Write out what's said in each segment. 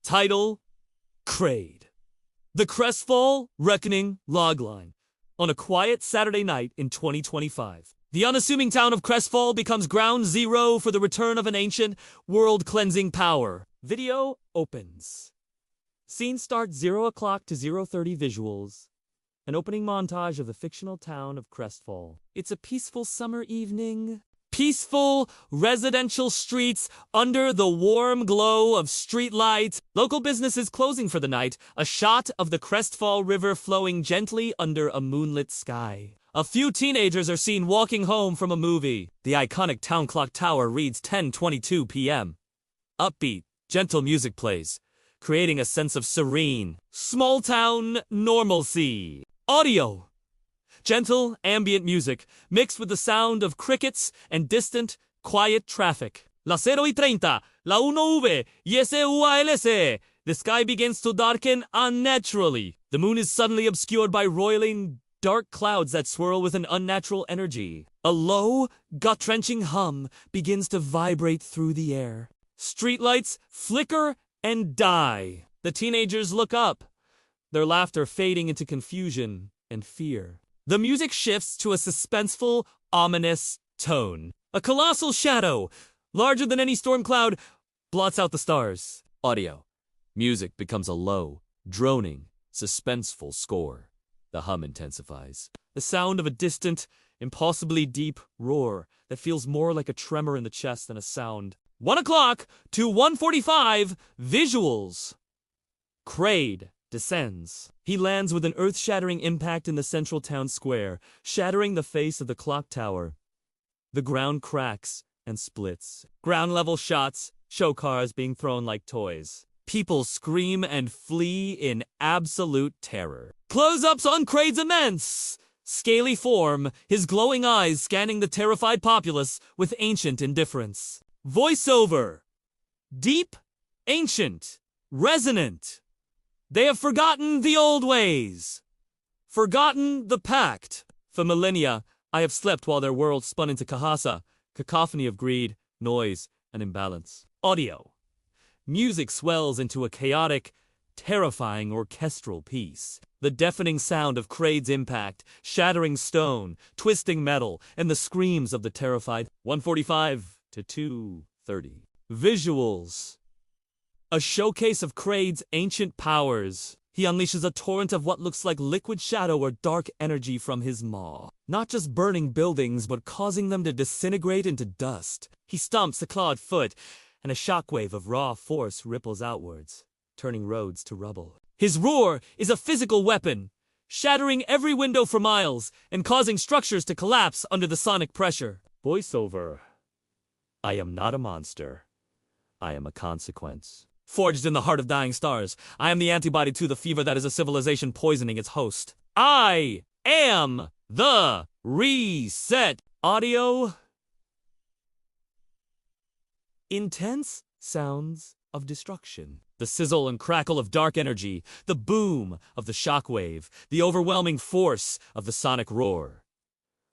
Title: Krayde. The Cresskill Reckoning logline. On a quiet Saturday night in 2025, the unassuming town of Cresskill becomes ground zero for the return of an ancient, world-cleansing power. Video opens. Scene start 0 o'clock to 0:30 visuals. An opening montage of the fictional town of Cresskill. It's a peaceful summer evening. Peaceful residential streets under the warm glow of street lights. Local businesses closing for the night. A shot of the Cresskill River flowing gently under a moonlit sky. A few teenagers are seen walking home from a movie. The iconic town clock tower reads 10:22 p.m. Upbeat, gentle music plays, creating a sense of serene, small-town normalcy. Audio. Gentle, ambient music, mixed with the sound of crickets and distant, quiet traffic. Las 0:30, la 1V, YSUALS. The sky begins to darken unnaturally. The moon is suddenly obscured by roiling, dark clouds that swirl with an unnatural energy. A low, gut-wrenching hum begins to vibrate through the air. Streetlights flicker and die. The teenagers look up, their laughter fading into confusion and fear. The music shifts to a suspenseful, ominous tone. A colossal shadow, larger than any storm cloud, blots out the stars. Audio. Music becomes a low, droning, suspenseful score. The hum intensifies. The sound of a distant, impossibly deep roar that feels more like a tremor in the chest than a sound. 1 o'clock to 1:45 visuals. Krayde descends. He lands with an earth-shattering impact in the central town square, shattering the face of the clock tower. The ground cracks and splits. Ground-level shots show cars being thrown like toys. People scream and flee in absolute terror. Close-ups on Krayde's immense, scaly form, his glowing eyes scanning the terrified populace with ancient indifference. Voiceover. Deep, ancient, resonant. They have forgotten the old ways. Forgotten the pact. For millennia, I have slept while their world spun into Kahasa, cacophony of greed, noise, and imbalance. Audio. Music swells into a chaotic, terrifying orchestral piece. The deafening sound of Krayde's impact, shattering stone, twisting metal, and the screams of the terrified. 1:45 to 2:30. Visuals. A showcase of Krayde's ancient powers. He unleashes a torrent of what looks like liquid shadow or dark energy from his maw. Not just burning buildings, but causing them to disintegrate into dust. He stomps a clawed foot, and a shockwave of raw force ripples outwards, turning roads to rubble. His roar is a physical weapon, shattering every window for miles and causing structures to collapse under the sonic pressure. Voiceover. I am not a monster. I am a consequence. Forged in the heart of dying stars, I am the antibody to the fever that is a civilization poisoning its host. I am the reset. Audio. Intense sounds of destruction. The sizzle and crackle of dark energy, the boom of the shockwave, the overwhelming force of the sonic roar.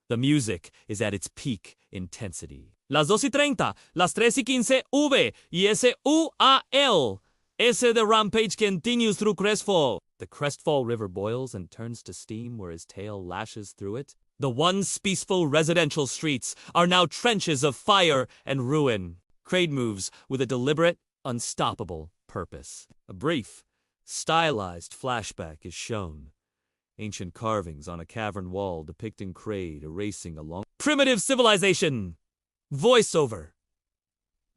The music is at its peak intensity. Las 2:30, las 3:15 V, YSUAL. The rampage continues through Cresskill. The Cresskill River boils and turns to steam where his tail lashes through it. The once peaceful residential streets are now trenches of fire and ruin. Krayde moves with a deliberate, unstoppable purpose. A brief, stylized flashback is shown. Ancient carvings on a cavern wall depicting Krayde erasing a long primitive civilization. Voiceover.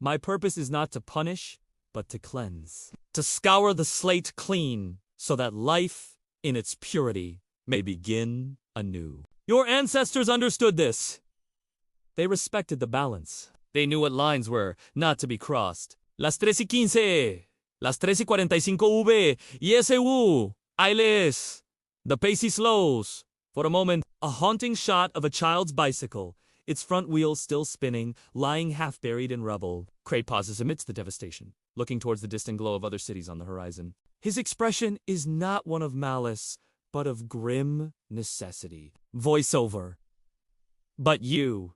My purpose is not to punish, but to cleanse. To scour the slate clean, so that life, in its purity, may begin anew. Your ancestors understood this. They respected the balance. They knew what lines were not to be crossed. Las 3:15, las 3:45 V, YSU, Ailes. The pace slows. For a moment, a haunting shot of a child's bicycle, its front wheels still spinning, lying half-buried in rubble. Krayde pauses amidst the devastation, looking towards the distant glow of other cities on the horizon. His expression is not one of malice, but of grim necessity. Voiceover. But you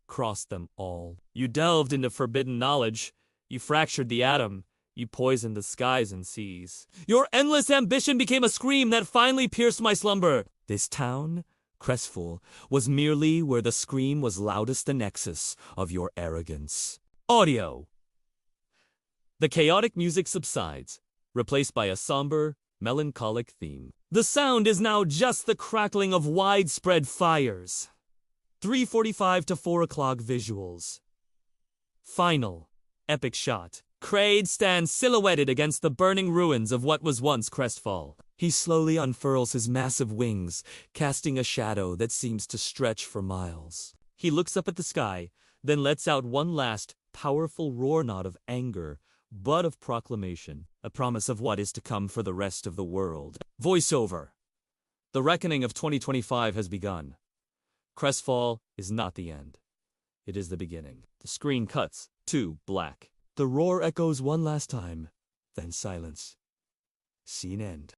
crossed them all. You delved into forbidden knowledge. You fractured the atom. You poisoned the skies and seas. Your endless ambition became a scream that finally pierced my slumber. This town, Cresskill, was merely where the scream was loudest, the nexus of your arrogance. Audio. The chaotic music subsides, replaced by a somber, melancholic theme. The sound is now just the crackling of widespread fires. 3:45 to 4 o'clock visuals. Final. Epic shot. Krayde stands silhouetted against the burning ruins of what was once Cresskill. He slowly unfurls his massive wings, casting a shadow that seems to stretch for miles. He looks up at the sky, then lets out one last, powerful roar, not of anger, but of proclamation, a promise of what is to come for the rest of the world. Voiceover. The reckoning of 2025 has begun. Cresskill is not the end. It is the beginning. The screen cuts to black. The roar echoes one last time, then silence. Scene end.